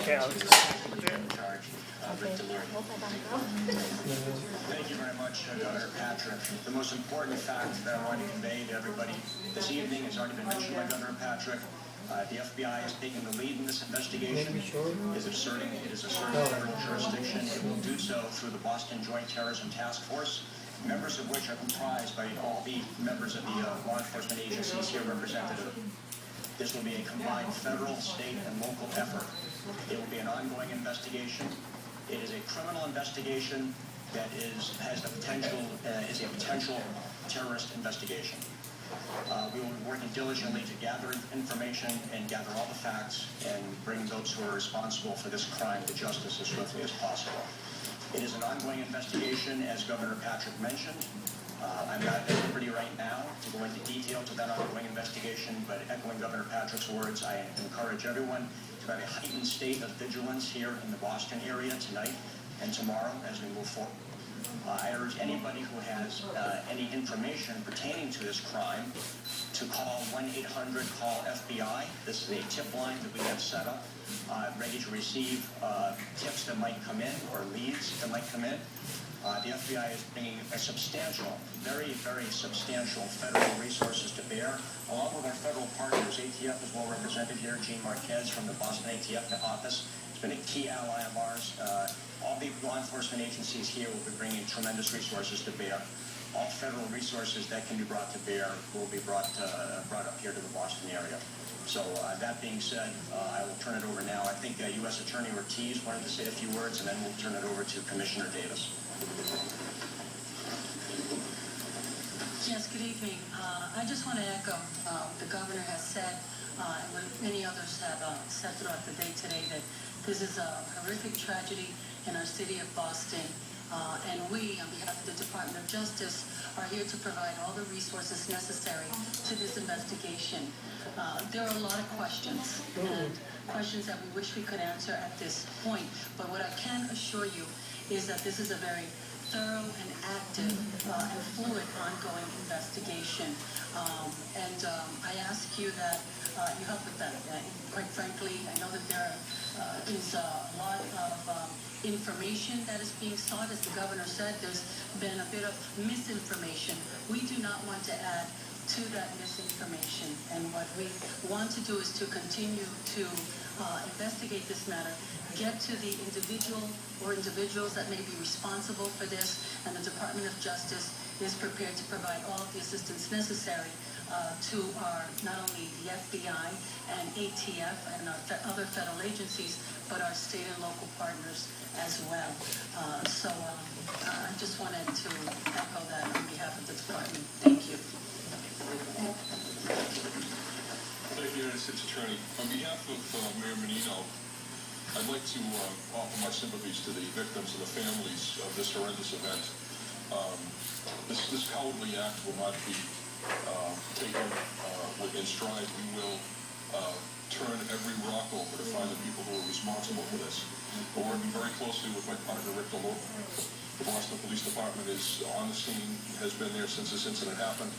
Okay, I'll just put it there. Thank you very much, Governor Patrick. The most important fact that I want to convey to everybody this evening has already been mentioned by Governor Patrick. The FBI is taking the lead in this investigation. It is asserting federal jurisdiction. It will do so through the Boston Joint Terrorism Task Force, members of which are comprised by all the members of the law enforcement agencies here represented. This will be a combined federal, state, and local effort. It will be an ongoing investigation. It is a criminal investigation that is a potential terrorist investigation. We will be working diligently to gather information and gather all the facts and bring those who are responsible for this crime to justice as swiftly as possible. It is an ongoing investigation, as Governor Patrick mentioned. I'm not at liberty right now to go into detail to that ongoing investigation, but echoing Governor Patrick's words, I encourage everyone to have a heightened state of vigilance here in the Boston area tonight and tomorrow as we move forward. I urge anybody who has any information pertaining to this crime to call 1-800-CALL-FBI. This is a tip line that we have set up, ready to receive tips that might come in or leads that might come in. The FBI is bringing a substantial, very, very substantial federal resources to bear, along with our federal partners. ATF is well represented here. Gene Marquez from the Boston ATF office has been a key ally of ours. All the law enforcement agencies here will be bringing tremendous resources to bear. All federal resources that can be brought to bear will be brought up here to the Boston area. So that being said, I will turn it over now. I think U.S. Attorney Ortiz wanted to say a few words, and then we'll turn it over to Commissioner Davis. Yes, good evening. I just want to echo what the governor has said, and what many others have said throughout the day today, that this is a horrific tragedy in our city of Boston. And we, on behalf of the Department of Justice, are here to provide all the resources necessary to this investigation. There are a lot of questions, and questions that we wish we could answer at this point. But what I can assure you is that this is a very thorough and active and fluid ongoing investigation. I ask you that you help with that. Quite frankly, I know that there is a lot of information that is being sought. As the governor said, there's been a bit of misinformation. We do not want to add to that misinformation. And what we want to do is to continue to investigate this matter, get to the individual or individuals that may be responsible for this, and the Department of Justice is prepared to provide all of the assistance necessary to our, not only the FBI and ATF and our other federal agencies, but our state and local partners as well. I just wanted to echo that on behalf of the department. Thank you. Thank you, United States Attorney. On behalf of Mayor Menino, I'd like to offer my sympathies to the victims and the families of this horrendous event. This cowardly act will not be taken in stride. We will turn every rock over to find the people who are responsible for this. We're working very closely with my partner, Rick DeLope. The Boston Police Department is on the scene, has been there since this incident happened.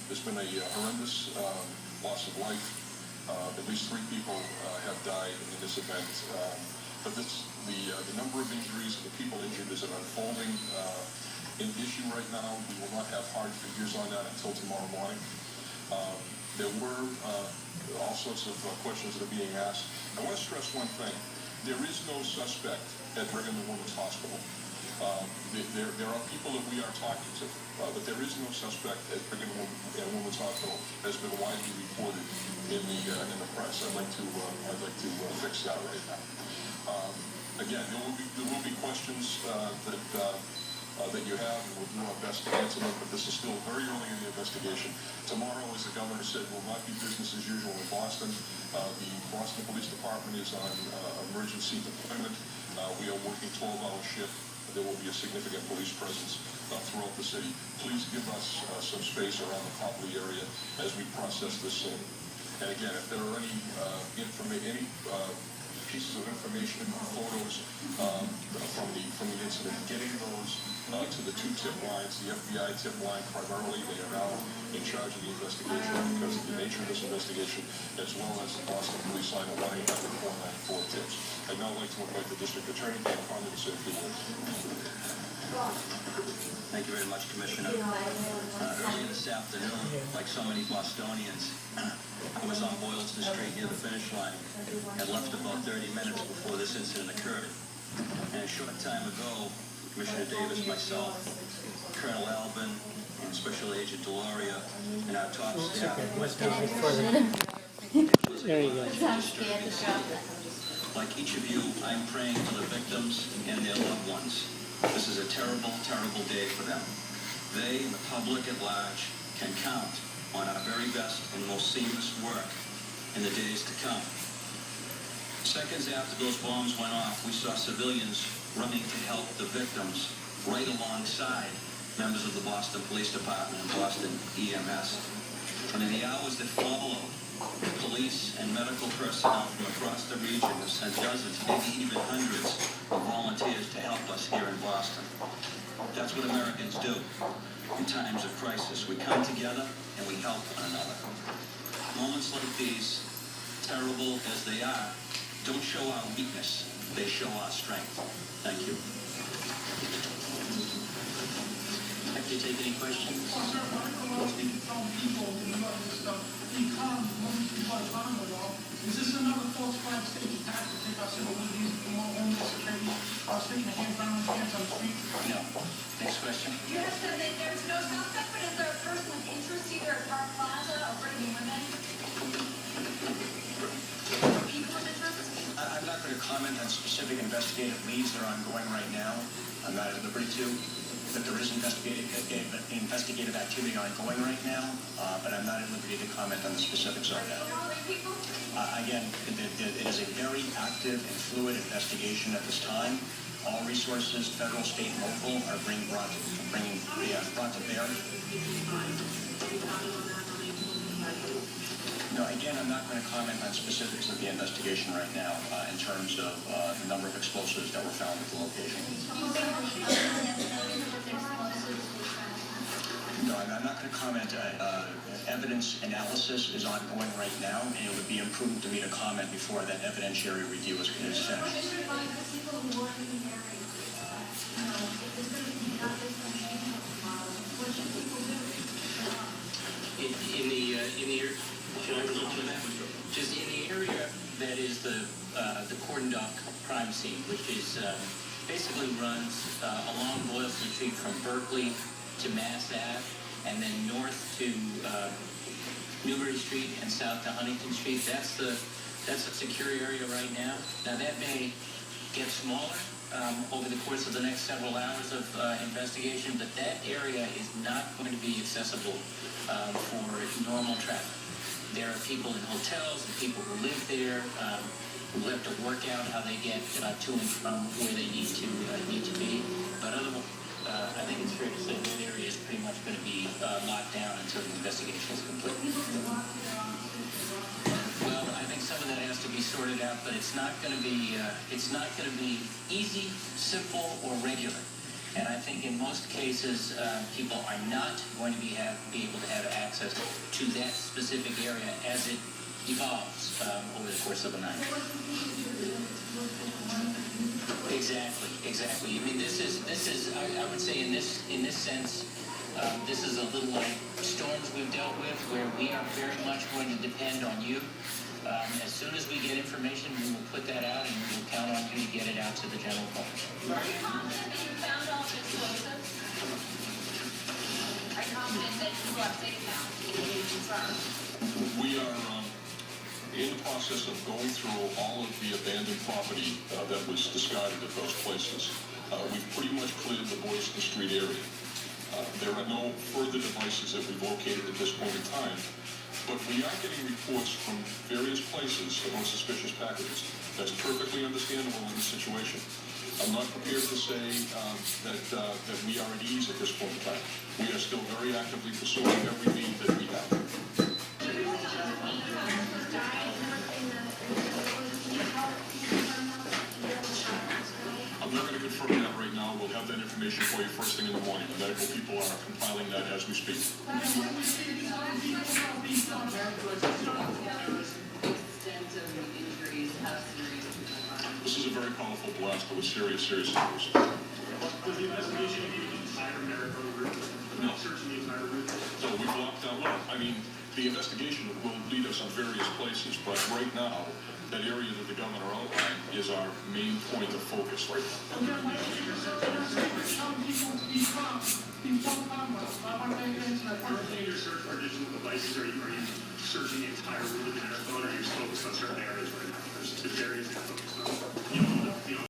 There's been a horrendous loss of life. At least 3 people have died in this event. But the number of injuries and the people injured is an unfolding issue right now. We will not have hard figures on that until tomorrow morning. There were all sorts of questions that are being asked. I want to stress one thing. There is no suspect at Brigham and Women's Hospital. There are people that we are talking to, but there is no suspect at Brigham and Women's Hospital. Has been widely reported in the press. I'd like to fix that right now. Again, there will be questions that you have, and we'll do our best to answer them, but this is still very early in the investigation. Tomorrow, as the governor said, will not be business as usual in Boston. The Boston Police Department is on emergency deployment. We are working 12-hour shift. There will be a significant police presence throughout the city. Please give us some space around the Copley area as we process this scene. And again, if there are any pieces of information, photos from the incident, getting those to the 2 tip lines, the FBI tip line primarily. They are now in charge of the investigation because of the nature of this investigation, as well as the Boston Police line of 1-800-494-TIPS. now like to invite the District Attorney, Dan Conlon, to say a few words. Thank you very much, Commissioner. Earlier this afternoon, like so many Bostonians, I was on Boylston Street near the finish line. Had left about 30 minutes before this incident occurred. And a short time ago, Commissioner Davis, myself, Colonel Albin, and Special Agent Deloria, and our top staff went down. There you go. Like each of you, I'm praying for the victims and their loved ones. This is a terrible, terrible day for them. They and the public at large can count on our very best and most seamless work in the days to come. Seconds after those bombs went off, we saw civilians running to help the victims right alongside members of the Boston Police Department and Boston EMS. And in the hours that followed, police and medical personnel from across the region have sent dozens, maybe even hundreds of volunteers to help us here in Boston. That's what Americans do. In times of crisis, we come together and we help one another. Moments like these, terrible as they are, don't show our weakness, they show our strength. Thank you. Have you take any questions? Is this another false flag state tactic? I think I said one of these more homeless security sticking their hands down on the street. No. Next question. You have said that there's no suspect, but is there a person of interest either at Park Plaza or bringing women? People of interest? I'm not going to comment on specific investigative leads that are ongoing right now. I'm not at liberty to. That there is investigative activity ongoing right now, but I'm not at liberty to comment on the specifics of that. Again, it is a very active and fluid investigation at this time. All resources, federal, state, and local, are being brought to bear. No, again, I'm not going to comment on specifics of the investigation right now in terms of the number of explosives that were found at the location. No, I'm not going to comment. Evidence analysis is ongoing right now, and it would be imprudent to me to comment before that evidentiary review is finished. Just in the area that is the cordoned off crime scene, which is basically runs along Boylston Street from Berkeley to Mass Ave, and then north to Newbury Street and south to Huntington Street. That's a secure area right now. Now that may get smaller over the course of the next several hours of investigation, but that area is not going to be accessible for normal traffic. There are people in hotels and people who live there who have to work out how they get to and from where they need to be. But otherwise, I think it's fair to say that area is pretty much going to be locked down until the investigation is complete. Well, I think some of that has to be sorted out, but it's not going to be easy, simple, or regular. And I think in most cases, people are not going to be able to have access to that specific area as it evolves over the course of the night. Exactly. I mean, this is. I would say in this sense, this is a little like storms we've dealt with, where we are very much going to depend on you. As soon as we get information, we will put that out, and we will count on you to get it out to the general public. Are you confident that you found all the explosives? Are you confident that you are safe now? We are in the process of going through all of the abandoned property that was discarded at those places. We've pretty much cleared the Boylston Street area. There are no further devices that we've located at this point in time, but we are getting reports from various places about suspicious packages. That's perfectly understandable in this situation. I'm not prepared to say that we are at ease at this point in time. We are still very actively pursuing every lead that we have. I'm not going to confirm that right now. We'll have that information for you first thing in the morning. The medical people are compiling that as we speak. This is a very powerful blast with serious, serious issues. Does the investigation need the entire Maricopa route? No. Searching the entire route? So we've locked down, well, I mean, the investigation will lead us on various places, but right now, that area that the governor outlined is our main point of focus right now. Again, my name is telling people to be calm, be so calm. I want to make things like Currently in your search for digital devices, are you searching the entire route of the Minnesota, or are you focused on certain areas right now? There's areas that you're focused on. You know,